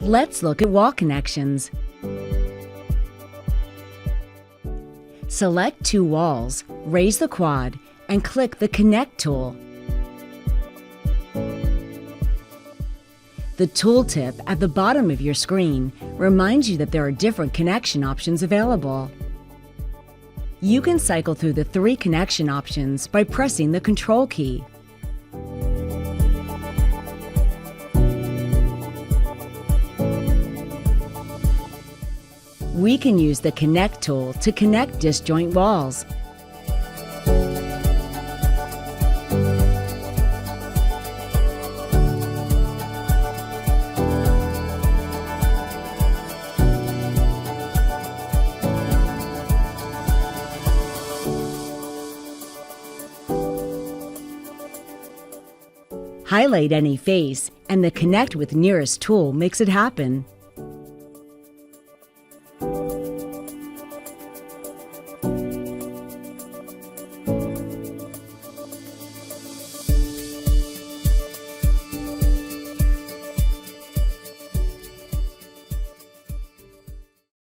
Let's look at wall connections. Select two walls, raise the quad, and click the Connect tool. The tooltip at the bottom of your screen reminds you that there are different connection options available. You can cycle through the 3 connection options by pressing the Control key. We can use the Connect tool to connect disjoint walls. Highlight any face, and the Connect with Nearest tool makes it happen.